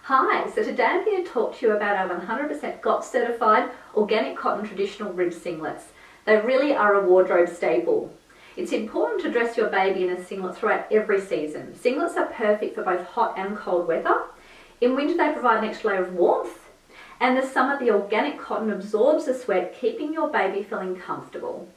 Hi, so today I'm here to talk to you about our 100% GOTS certified organic cotton traditional rib singlets. They really are a wardrobe staple. It's important to dress your baby in a singlet throughout every season. Singlets are perfect for both hot and cold weather. In winter they provide an extra layer of warmth, and in the summer the organic cotton absorbs the sweat, keeping your baby feeling comfortable.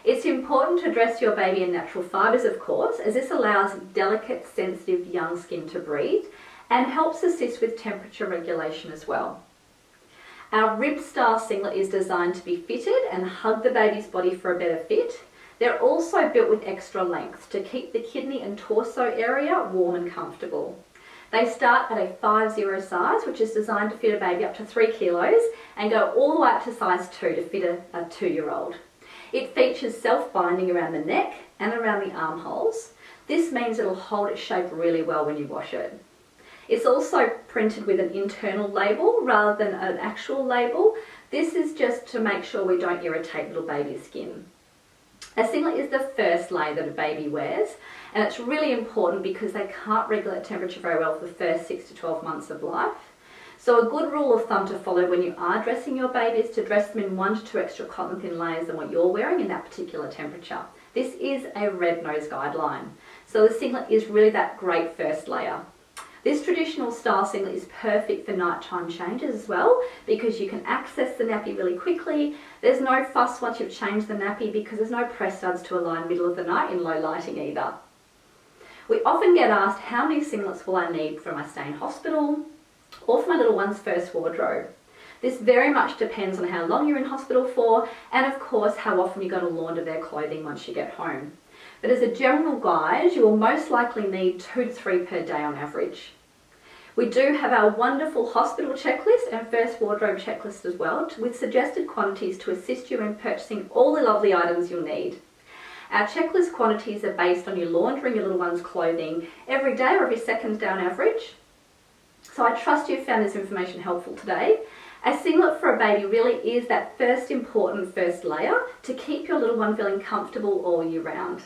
It's important to dress your baby in natural fibres, of course, as this allows delicate, sensitive young skin to breathe and helps assist with temperature regulation as well. Our rib style singlet is designed to be fitted and hug the baby's body for a better fit. They're also built with extra length to keep the kidney and torso area warm and comfortable. They start at a 5-0 size, which is designed to fit a baby up to 3 kilos, and go all the way up to size 2 to fit a 2-year-old. It features self-binding around the neck and around the armholes. This means it'll hold its shape really well when you wash it. It's also printed with an internal label rather than an actual label. This is just to make sure we don't irritate little baby's skin. A singlet is the first layer that a baby wears, and it's really important because they can't regulate temperature very well for the first 6 to 12 months of life. So a good rule of thumb to follow when you are dressing your baby is to dress them in 1 to 2 extra cotton thin layers than what you're wearing in that particular temperature. This is a red nose guideline. So the singlet is really that great first layer. This traditional style singlet is perfect for nighttime changes as well, because you can access the nappy really quickly. There's no fuss once you've changed the nappy because there's no press studs to align middle of the night in low lighting either. We often get asked, how many singlets will I need for my stay in hospital or for my little one's first wardrobe? This very much depends on how long you're in hospital for, and of course how often you're going to launder their clothing once you get home. But as a general guide, you will most likely need 2 to 3 per day on average. We do have our wonderful hospital checklist and first wardrobe checklist as well, with suggested quantities to assist you in purchasing all the lovely items you'll need. Our checklist quantities are based on you laundering your little one's clothing every day or every second day on average. So I trust you found this information helpful today. A singlet for a baby really is that first important first layer to keep your little one feeling comfortable all year round.